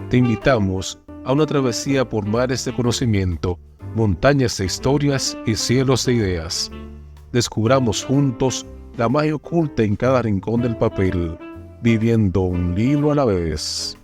Te invitamos a una travesía por mares de conocimiento, montañas de historias y cielos de ideas. Descubramos juntos la magia oculta en cada rincón del papel, viviendo un libro a la vez.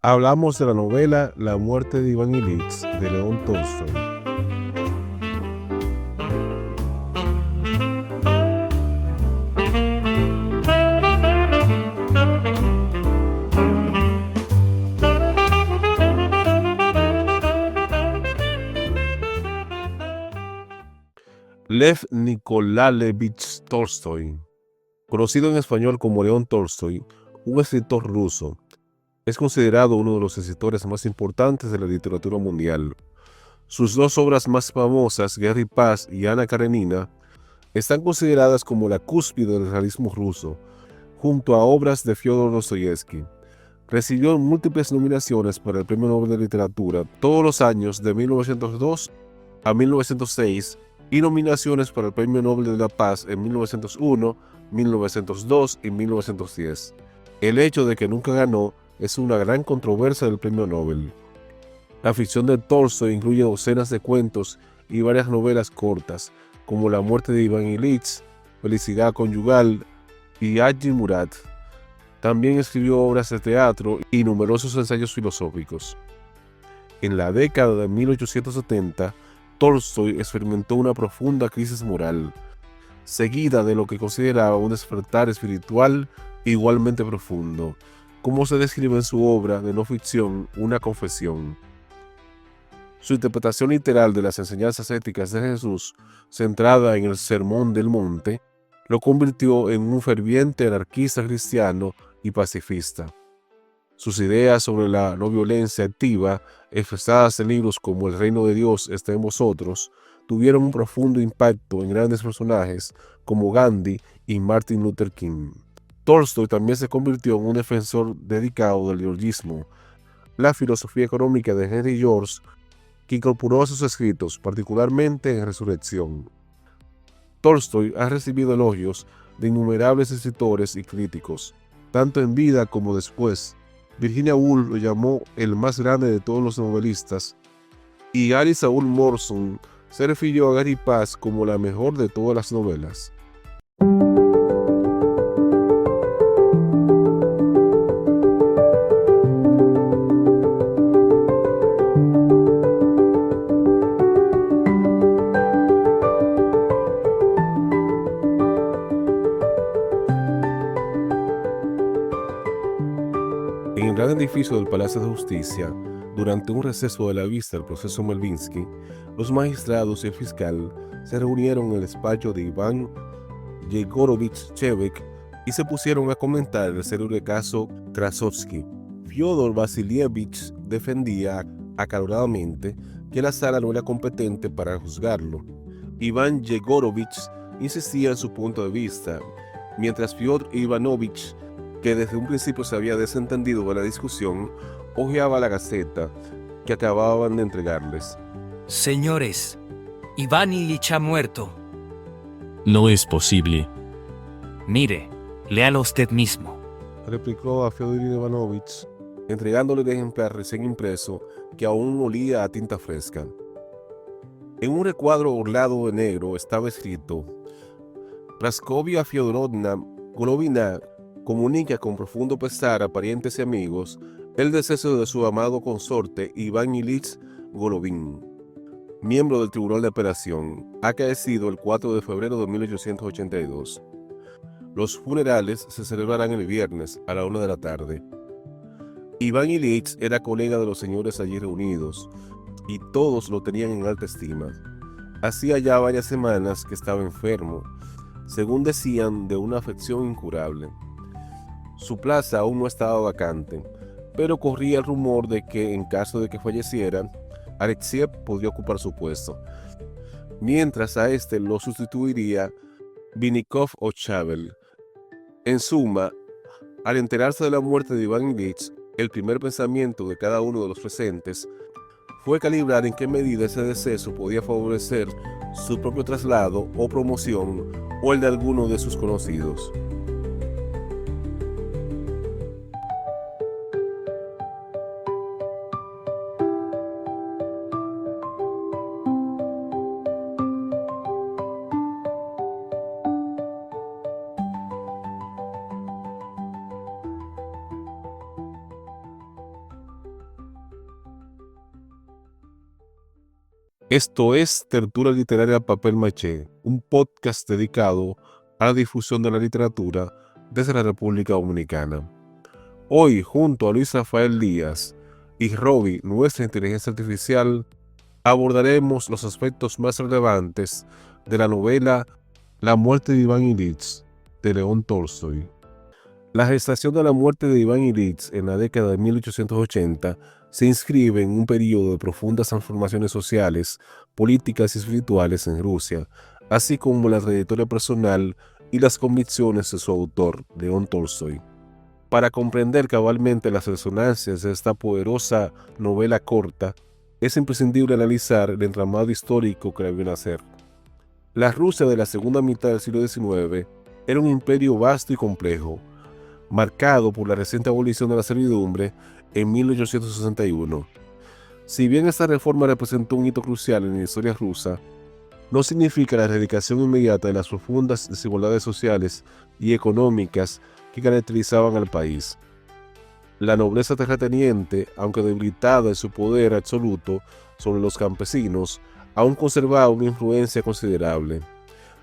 Hablamos de la novela La muerte de Iván Ilich, de León Tolstoy. Lev Nikolayevich Tolstoy, conocido en español como León Tolstoy, un escritor ruso, es considerado uno de los escritores más importantes de la literatura mundial. Sus dos obras más famosas, Guerra y Paz y Ana Karenina, están consideradas como la cúspide del realismo ruso, junto a obras de Fyodor Dostoyevsky. Recibió múltiples nominaciones para el Premio Nobel de Literatura todos los años de 1902 a 1906 y nominaciones para el Premio Nobel de la Paz en 1901, 1902 y 1910. El hecho de que nunca ganó es una gran controversia del Premio Nobel. La ficción de Tolstoy incluye docenas de cuentos y varias novelas cortas, como La muerte de Iván Ilich, Felicidad conyugal y Haji Murat. También escribió obras de teatro y numerosos ensayos filosóficos. En la década de 1870, Tolstoy experimentó una profunda crisis moral, seguida de lo que consideraba un despertar espiritual igualmente profundo, como se describe en su obra de no ficción, Una confesión. Su interpretación literal de las enseñanzas éticas de Jesús, centrada en el Sermón del Monte, lo convirtió en un ferviente anarquista cristiano y pacifista. Sus ideas sobre la no violencia activa, expresadas en libros como El reino de Dios está en vosotros, tuvieron un profundo impacto en grandes personajes como Gandhi y Martin Luther King. Tolstoy también se convirtió en un defensor dedicado del georgismo, la filosofía económica de Henry George, que incorporó a sus escritos, particularmente en Resurrección. Tolstoy ha recibido elogios de innumerables escritores y críticos, tanto en vida como después. Virginia Woolf lo llamó el más grande de todos los novelistas, y Gary Saul Morson se refirió a Guerra y Paz como la mejor de todas las novelas. En el gran edificio del Palacio de Justicia, durante un receso de la vista del proceso Melvinsky, los magistrados y el fiscal se reunieron en el despacho de Iván Yegorovich Chevek y se pusieron a comentar el célebre caso Krasovsky. Fyodor Vasilievich defendía acaloradamente que la sala no era competente para juzgarlo. Iván Yegorovich insistía en su punto de vista, mientras Fyodor Ivanovich, que desde un principio se había desentendido de la discusión, hojeaba la gaceta que acababan de entregarles. Señores, Iván Ilich ha muerto. No es posible. Mire, léalo usted mismo. Replicó a Fyodor Ivanovich, entregándole el ejemplar recién impreso que aún olía a tinta fresca. En un recuadro orlado de negro estaba escrito: Praskovia Fyodorovna Golovina comunica con profundo pesar a parientes y amigos el deceso de su amado consorte Iván Ilich Golovin, miembro del Tribunal de Apelación, acaecido el 4 de febrero de 1882. Los funerales se celebrarán el viernes a la 1 de la tarde. Iván Ilich era colega de los señores allí reunidos, y todos lo tenían en alta estima. Hacía ya varias semanas que estaba enfermo, según decían, de una afección incurable. Su plaza aún no estaba vacante, pero corría el rumor de que, en caso de que falleciera, Alexiev podría ocupar su puesto, mientras a este lo sustituiría Vinnikov o Chávez. En suma, al enterarse de la muerte de Iván Ilich, el primer pensamiento de cada uno de los presentes fue calibrar en qué medida ese deceso podía favorecer su propio traslado o promoción o el de alguno de sus conocidos. Esto es Tertulia Literaria Papel Maché, un podcast dedicado a la difusión de la literatura desde la República Dominicana. Hoy, junto a Luis Rafael Díaz y Robbie, nuestra inteligencia artificial, abordaremos los aspectos más relevantes de la novela La muerte de Iván Ilich, de León Tolstoy. La gestación de la muerte de Iván Ilich en la década de 1880 se inscribe en un periodo de profundas transformaciones sociales, políticas y espirituales en Rusia, así como la trayectoria personal y las convicciones de su autor, León Tolstoy. Para comprender cabalmente las resonancias de esta poderosa novela corta, es imprescindible analizar el entramado histórico que la vio nacer. La Rusia de la segunda mitad del siglo XIX era un imperio vasto y complejo, marcado por la reciente abolición de la servidumbre en 1861. Si bien esta reforma representó un hito crucial en la historia rusa, no significa la erradicación inmediata de las profundas desigualdades sociales y económicas que caracterizaban al país. La nobleza terrateniente, aunque debilitada en su poder absoluto sobre los campesinos, aún conservaba una influencia considerable,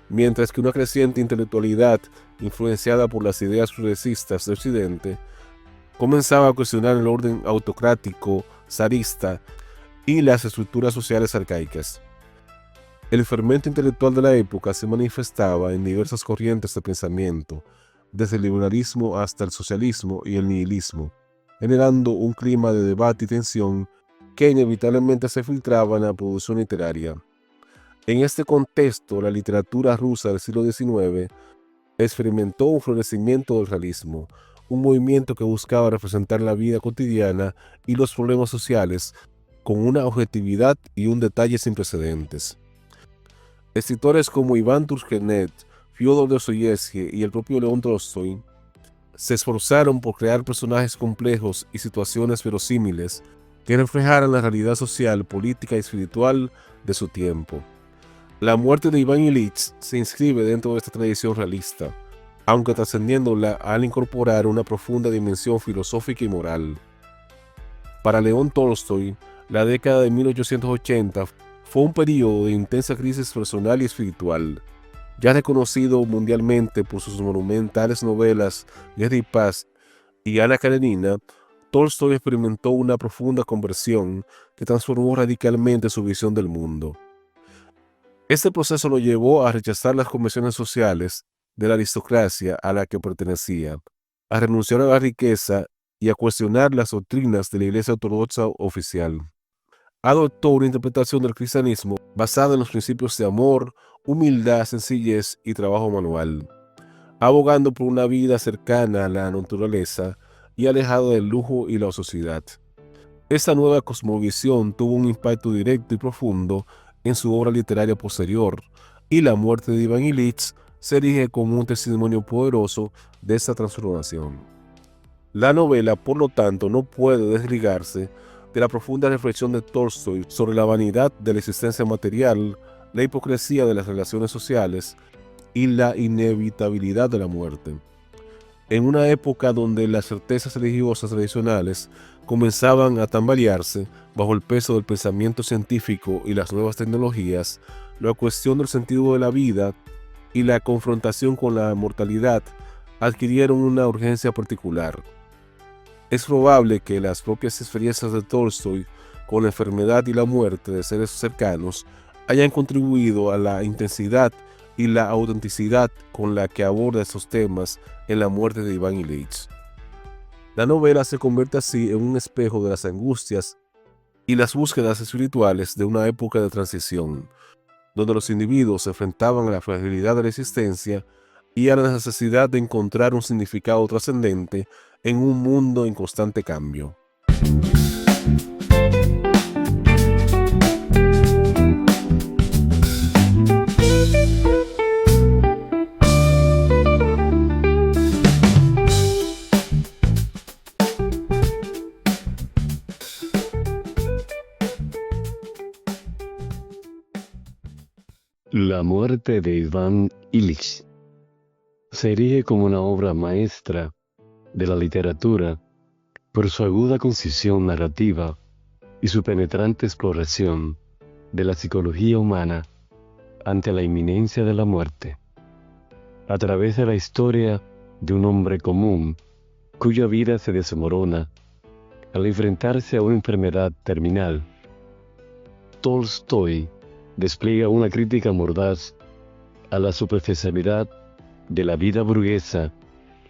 mientras que una creciente intelectualidad influenciada por las ideas progresistas de Occidente comenzaba a cuestionar el orden autocrático, zarista y las estructuras sociales arcaicas. El fermento intelectual de la época se manifestaba en diversas corrientes de pensamiento, desde el liberalismo hasta el socialismo y el nihilismo, generando un clima de debate y tensión que inevitablemente se filtraba en la producción literaria. En este contexto, la literatura rusa del siglo XIX experimentó un florecimiento del realismo, un movimiento que buscaba representar la vida cotidiana y los problemas sociales con una objetividad y un detalle sin precedentes. Escritores como Iván Turgenev, Fyodor Dostoyevsky y el propio León Tolstoy se esforzaron por crear personajes complejos y situaciones verosímiles que reflejaran la realidad social, política y espiritual de su tiempo. La muerte de Iván Ilich se inscribe dentro de esta tradición realista, aunque trascendiéndola al incorporar una profunda dimensión filosófica y moral. Para León Tolstoy, la década de 1880 fue un periodo de intensa crisis personal y espiritual. Ya reconocido mundialmente por sus monumentales novelas Guerra y Paz y Ana Karenina, Tolstoy experimentó una profunda conversión que transformó radicalmente su visión del mundo. Este proceso lo llevó a rechazar las convenciones sociales de la aristocracia a la que pertenecía, a renunciar a la riqueza y a cuestionar las doctrinas de la Iglesia Ortodoxa oficial. Adoptó una interpretación del cristianismo basada en los principios de amor, humildad, sencillez y trabajo manual, abogando por una vida cercana a la naturaleza y alejada del lujo y la sociedad. Esta nueva cosmovisión tuvo un impacto directo y profundo en su obra literaria posterior, y la muerte de Iván Ilich se erige como un testimonio poderoso de esta transformación. La novela, por lo tanto, no puede desligarse de la profunda reflexión de Tolstoy sobre la vanidad de la existencia material, la hipocresía de las relaciones sociales y la inevitabilidad de la muerte. En una época donde las certezas religiosas tradicionales comenzaban a tambalearse bajo el peso del pensamiento científico y las nuevas tecnologías, la cuestión del sentido de la vida y la confrontación con la mortalidad adquirieron una urgencia particular. Es probable que las propias experiencias de Tolstoy con la enfermedad y la muerte de seres cercanos hayan contribuido a la intensidad y la autenticidad con la que aborda estos temas en La muerte de Iván Ilich. La novela se convierte así en un espejo de las angustias y las búsquedas espirituales de una época de transición, donde los individuos se enfrentaban a la fragilidad de la existencia y a la necesidad de encontrar un significado trascendente en un mundo en constante cambio. La muerte de Iván Illich se erige como una obra maestra de la literatura por su aguda concisión narrativa y su penetrante exploración de la psicología humana ante la inminencia de la muerte, a través de la historia de un hombre común cuya vida se desmorona al enfrentarse a una enfermedad terminal. Tolstói despliega una crítica mordaz a la superficialidad de la vida burguesa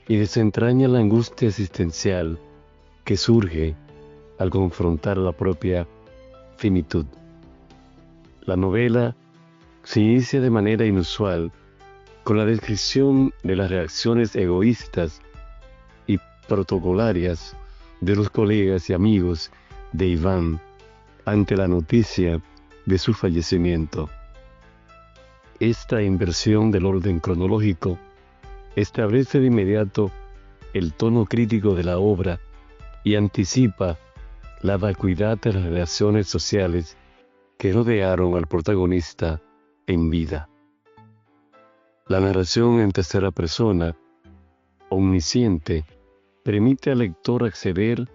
y desentraña la angustia existencial que surge al confrontar la propia finitud. La novela se inicia de manera inusual con la descripción de las reacciones egoístas y protocolarias de los colegas y amigos de Iván ante la noticia de su fallecimiento. Esta inversión del orden cronológico establece de inmediato el tono crítico de la obra y anticipa la vacuidad de las relaciones sociales que rodearon al protagonista en vida. La narración en tercera persona, omnisciente, permite al lector acceder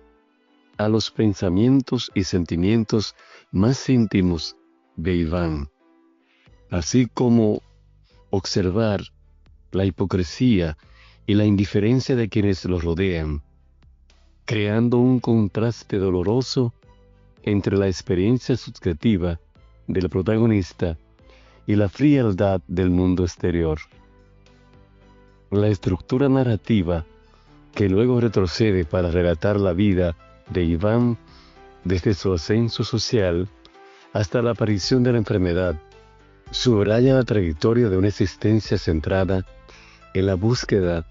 a los pensamientos y sentimientos más íntimos de Iván, así como observar la hipocresía y la indiferencia de quienes lo rodean, creando un contraste doloroso entre la experiencia subjetiva del protagonista y la frialdad del mundo exterior. La estructura narrativa, que luego retrocede para relatar la vida de Iván desde su ascenso social hasta la aparición de la enfermedad, subraya la trayectoria de una existencia centrada en la búsqueda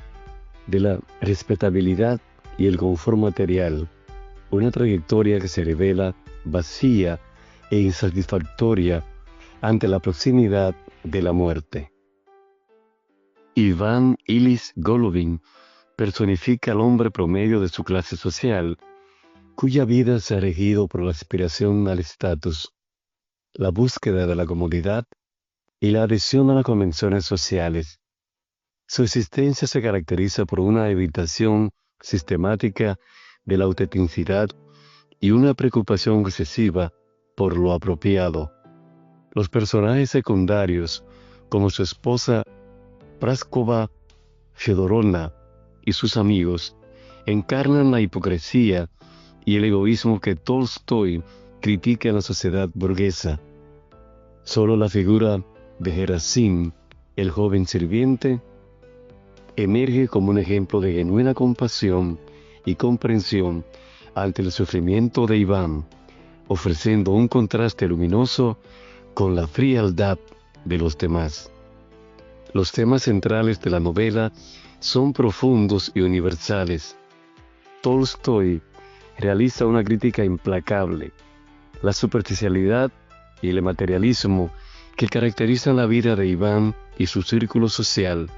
de la respetabilidad y el confort material, una trayectoria que se revela vacía e insatisfactoria ante la proximidad de la muerte. Iván Illich Golovin personifica al hombre promedio de su clase social, cuya vida se ha regido por la aspiración al estatus, la búsqueda de la comodidad y la adhesión a las convenciones sociales. Su existencia se caracteriza por una evitación sistemática de la autenticidad y una preocupación excesiva por lo apropiado. Los personajes secundarios, como su esposa Praskova Fedorovna y sus amigos, encarnan la hipocresía y el egoísmo que Tolstói critica en la sociedad burguesa. Solo la figura de Gerasim, el joven sirviente, emerge como un ejemplo de genuina compasión y comprensión ante el sufrimiento de Iván, ofreciendo un contraste luminoso con la frialdad de los demás. Los temas centrales de la novela son profundos y universales. Tolstói realiza una crítica implacable. La superficialidad y el materialismo que caracterizan la vida de Iván y su círculo social,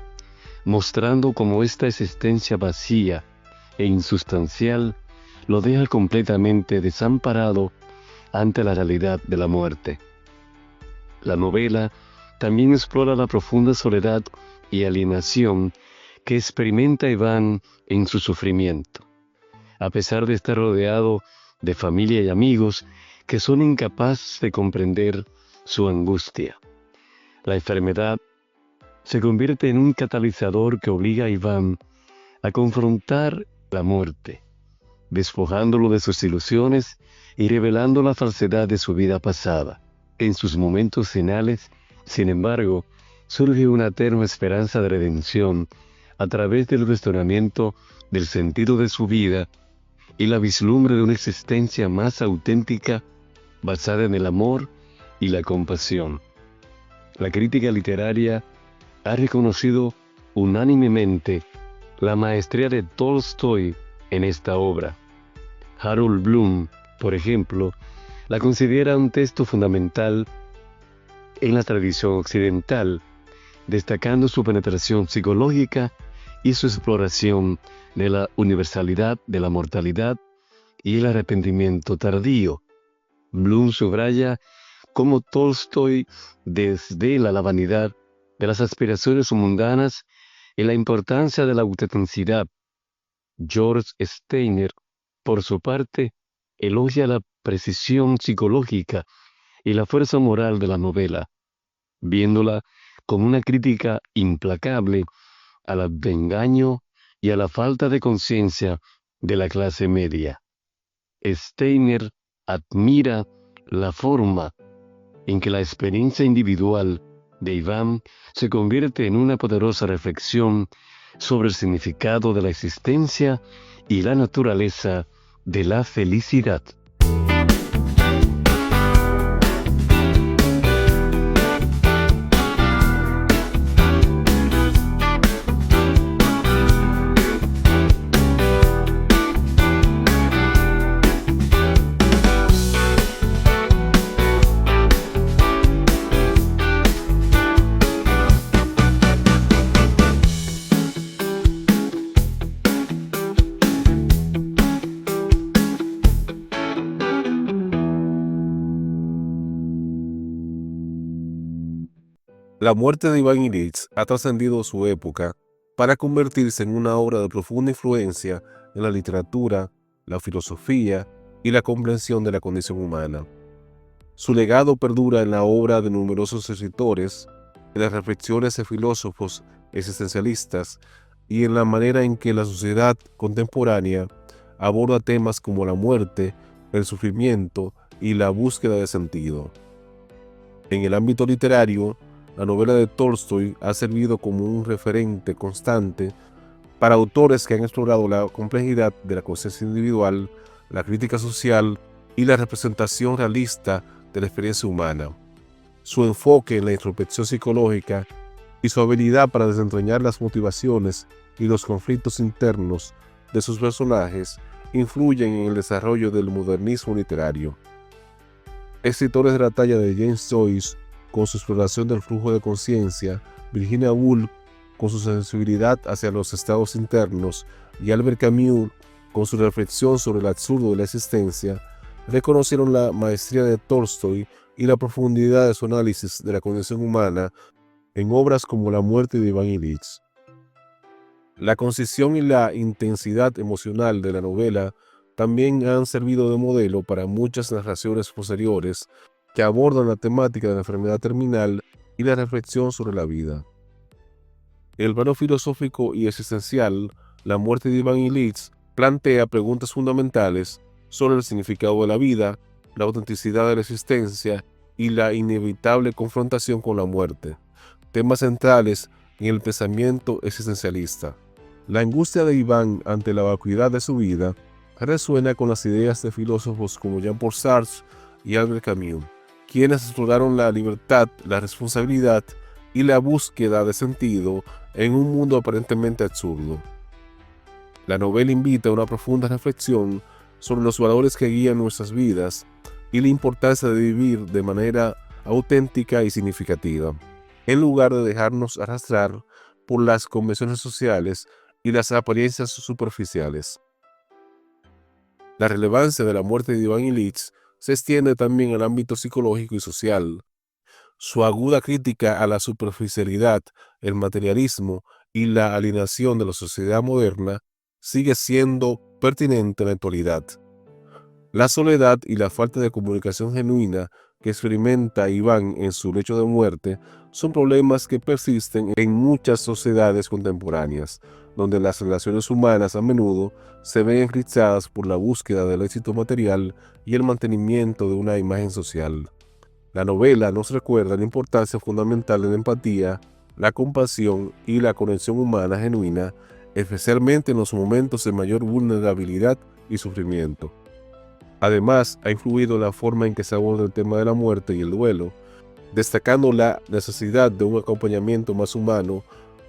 mostrando cómo esta existencia vacía e insustancial lo deja completamente desamparado ante la realidad de la muerte. La novela también explora la profunda soledad y alienación que experimenta Iván en su sufrimiento, a pesar de estar rodeado de familia y amigos que son incapaces de comprender su angustia. La enfermedad se convierte en un catalizador que obliga a Iván a confrontar la muerte, despojándolo de sus ilusiones y revelando la falsedad de su vida pasada. En sus momentos finales, sin embargo, surge una tenue esperanza de redención a través del cuestionamiento del sentido de su vida y la vislumbre de una existencia más auténtica basada en el amor y la compasión. La crítica literaria ha reconocido unánimemente la maestría de Tolstói en esta obra. Harold Bloom, por ejemplo, la considera un texto fundamental en la tradición occidental, destacando su penetración psicológica y su exploración de la universalidad de la mortalidad y el arrepentimiento tardío. Bloom subraya cómo Tolstói desvela la vanidad de las aspiraciones mundanas y la importancia de la autenticidad. George Steiner, por su parte, elogia la precisión psicológica y la fuerza moral de la novela, viéndola como una crítica implacable al engaño y a la falta de conciencia de la clase media. Steiner admira la forma en que la experiencia individual de Iván se convierte en una poderosa reflexión sobre el significado de la existencia y la naturaleza de la felicidad. La muerte de Iván Ilich ha trascendido su época para convertirse en una obra de profunda influencia en la literatura, la filosofía y la comprensión de la condición humana. Su legado perdura en la obra de numerosos escritores, en las reflexiones de filósofos existencialistas y en la manera en que la sociedad contemporánea aborda temas como la muerte, el sufrimiento y la búsqueda de sentido. En el ámbito literario, la novela de Tolstói ha servido como un referente constante para autores que han explorado la complejidad de la conciencia individual, la crítica social y la representación realista de la experiencia humana. Su enfoque en la introspección psicológica y su habilidad para desentrañar las motivaciones y los conflictos internos de sus personajes influyen en el desarrollo del modernismo literario. Escritores de la talla de James Joyce, con su exploración del flujo de conciencia, Virginia Woolf, con su sensibilidad hacia los estados internos, y Albert Camus, con su reflexión sobre el absurdo de la existencia, reconocieron la maestría de Tolstói y la profundidad de su análisis de la condición humana en obras como La muerte de Iván Ilich. La concisión y la intensidad emocional de la novela también han servido de modelo para muchas narraciones posteriores que abordan la temática de la enfermedad terminal y la reflexión sobre la vida. En el plano filosófico y existencial, La muerte de Iván Ilich plantea preguntas fundamentales sobre el significado de la vida, la autenticidad de la existencia y la inevitable confrontación con la muerte, temas centrales en el pensamiento existencialista. La angustia de Iván ante la vacuidad de su vida resuena con las ideas de filósofos como Jean-Paul Sartre y Albert Camus, quienes exploraron la libertad, la responsabilidad y la búsqueda de sentido en un mundo aparentemente absurdo. La novela invita a una profunda reflexión sobre los valores que guían nuestras vidas y la importancia de vivir de manera auténtica y significativa, en lugar de dejarnos arrastrar por las convenciones sociales y las apariencias superficiales. La relevancia de la muerte de Iván Ilich se extiende también al ámbito psicológico y social. Su aguda crítica a la superficialidad, el materialismo y la alienación de la sociedad moderna sigue siendo pertinente en la actualidad. La soledad y la falta de comunicación genuina que experimenta Iván en su lecho de muerte son problemas que persisten en muchas sociedades contemporáneas, donde las relaciones humanas a menudo se ven enriquecidas por la búsqueda del éxito material y el mantenimiento de una imagen social. La novela nos recuerda la importancia fundamental de la empatía, la compasión y la conexión humana genuina, especialmente en los momentos de mayor vulnerabilidad y sufrimiento. Además, ha influido en la forma en que se aborda el tema de la muerte y el duelo, destacando la necesidad de un acompañamiento más humano,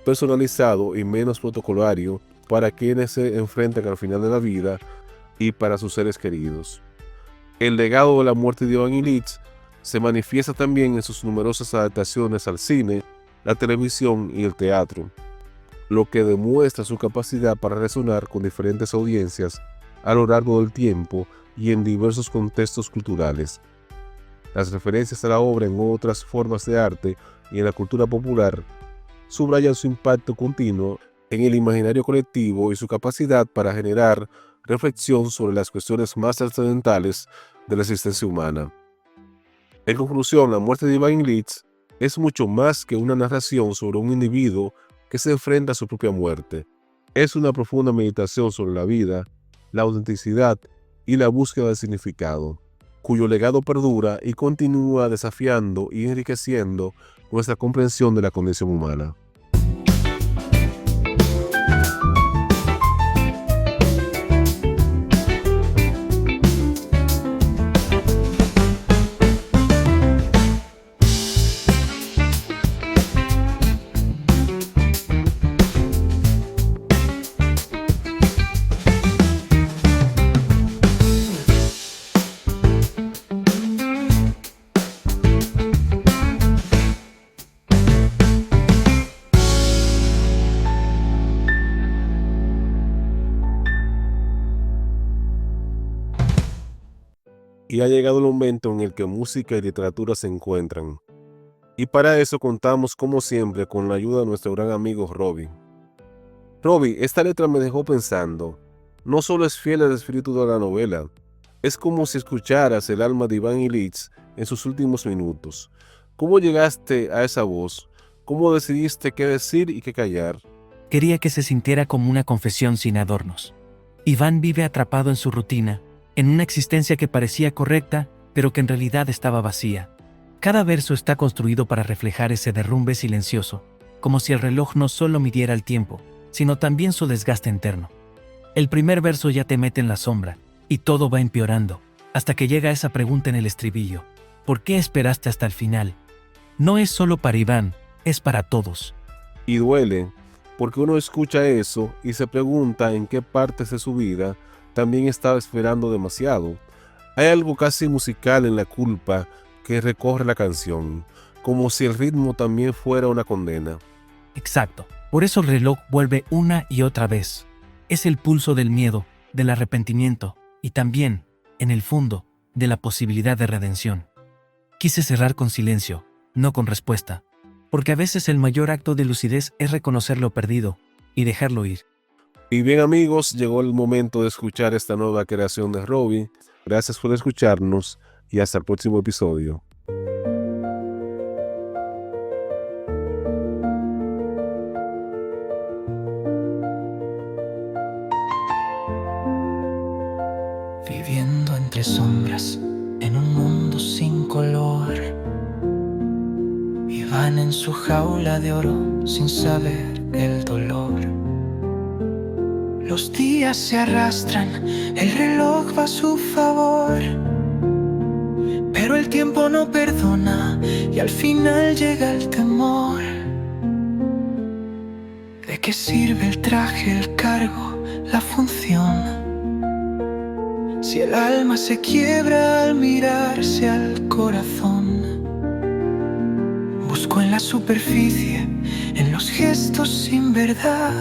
personalizado y menos protocolario para quienes se enfrentan al final de la vida y para sus seres queridos. El legado de la muerte de Iván Illich se manifiesta también en sus numerosas adaptaciones al cine, la televisión y el teatro, lo que demuestra su capacidad para resonar con diferentes audiencias a lo largo del tiempo y en diversos contextos culturales. Las referencias a la obra en otras formas de arte y en la cultura popular subrayan su impacto continuo en el imaginario colectivo y su capacidad para generar reflexión sobre las cuestiones más trascendentales de la existencia humana. En conclusión, la muerte de Iván Illich es mucho más que una narración sobre un individuo que se enfrenta a su propia muerte. Es una profunda meditación sobre la vida, la autenticidad y la búsqueda de significado, cuyo legado perdura y continúa desafiando y enriqueciendo nuestra comprensión de la condición humana. Y ha llegado el momento en el que música y literatura se encuentran. Y para eso contamos, como siempre, con la ayuda de nuestro gran amigo Robbie. Robbie, esta letra me dejó pensando. No solo es fiel al espíritu de la novela, es como si escucharas el alma de Iván Illich en sus últimos minutos. ¿Cómo llegaste a esa voz? ¿Cómo decidiste qué decir y qué callar? Quería que se sintiera como una confesión sin adornos. Iván vive atrapado en su rutina, en una existencia que parecía correcta, pero que en realidad estaba vacía. Cada verso está construido para reflejar ese derrumbe silencioso, como si el reloj no solo midiera el tiempo, sino también su desgaste interno. El primer verso ya te mete en la sombra, y todo va empeorando, hasta que llega esa pregunta en el estribillo: ¿por qué esperaste hasta el final? No es solo para Iván, es para todos. Y duele, porque uno escucha eso y se pregunta en qué partes de su vida también estaba esperando demasiado. Hay algo casi musical en la culpa que recorre la canción, como si el ritmo también fuera una condena. Exacto. Por eso el reloj vuelve una y otra vez. Es el pulso del miedo, del arrepentimiento y también, en el fondo, de la posibilidad de redención. Quise cerrar con silencio, no con respuesta, porque a veces el mayor acto de lucidez es reconocer lo perdido y dejarlo ir. Y bien, amigos, llegó el momento de escuchar esta nueva creación de Robbie. Gracias por escucharnos y hasta el próximo episodio. Viviendo entre sombras, en un mundo sin color, Iván en su jaula de oro, sin saber el dolor. Los días se arrastran, el reloj va a su favor, pero el tiempo no perdona y al final llega el temor. ¿De qué sirve el traje, el cargo, la función? Si el alma se quiebra al mirarse al corazón. Busco en la superficie, en los gestos sin verdad,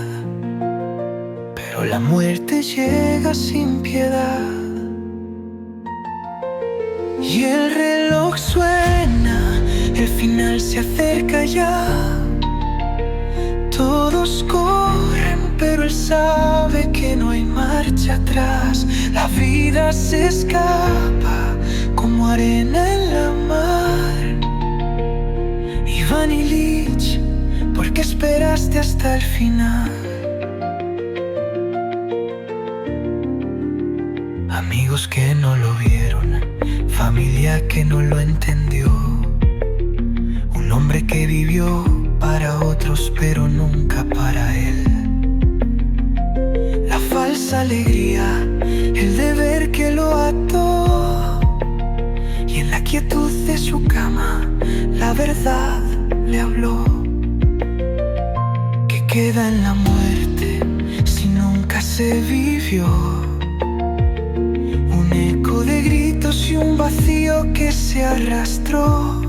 pero la muerte llega sin piedad. Y el reloj suena, el final se acerca ya. Todos corren, pero él sabe que no hay marcha atrás. La vida se escapa como arena en la mar. Iván Illich, ¿por qué esperaste hasta el final? Amigos que no lo vieron, familia que no lo entendió, un hombre que vivió para otros pero nunca para él. La falsa alegría, el deber que lo ató, quietud de su cama, la verdad le habló. ¿Qué queda en la muerte si nunca se vivió? Un eco de gritos y un vacío que se arrastró.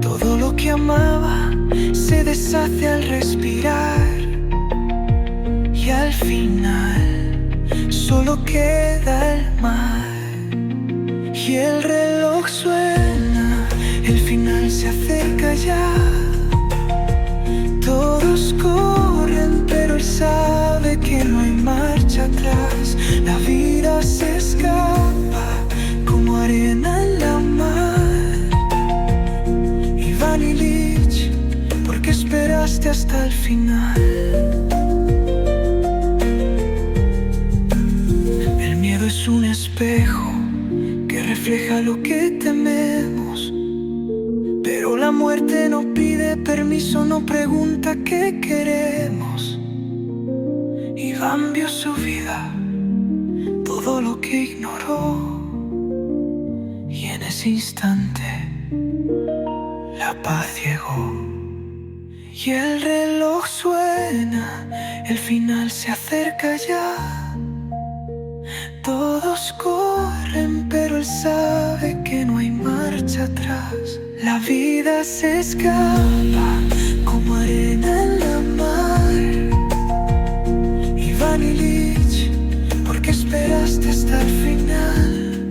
Todo lo que amaba se deshace al respirar, y al final solo queda el mar. Y el reloj suena, el final se acerca ya. Todos corren, pero él sabe que no hay marcha atrás. La vida se escapa como arena en la mar. Iván Ilich, ¿por qué esperaste hasta el final? El miedo es un espejo que refleja lo que tememos, pero la muerte no pide permiso, no pregunta qué queremos. Iván vio su vida, todo lo que ignoró, y en ese instante la paz llegó. Y el reloj suena, el final se acerca ya. Todos corren, pero él sabe que no hay marcha atrás. La vida se escapa como arena en la mar. Iván Ilich, ¿por qué esperaste hasta el final?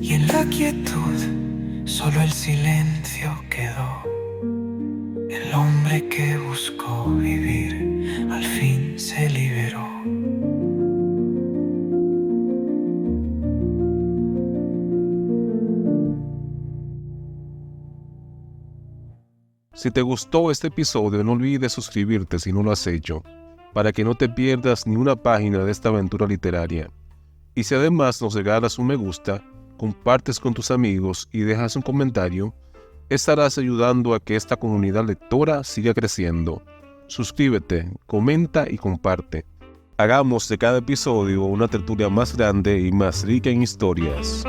Y en la quietud solo el silencio quedó. El hombre que buscó vivir al fin se liberó. Si te gustó este episodio, no olvides suscribirte si no lo has hecho, para que no te pierdas ni una página de esta aventura literaria. Y si además nos regalas un me gusta, compartes con tus amigos y dejas un comentario, estarás ayudando a que esta comunidad lectora siga creciendo. Suscríbete, comenta y comparte. Hagamos de cada episodio una tertulia más grande y más rica en historias.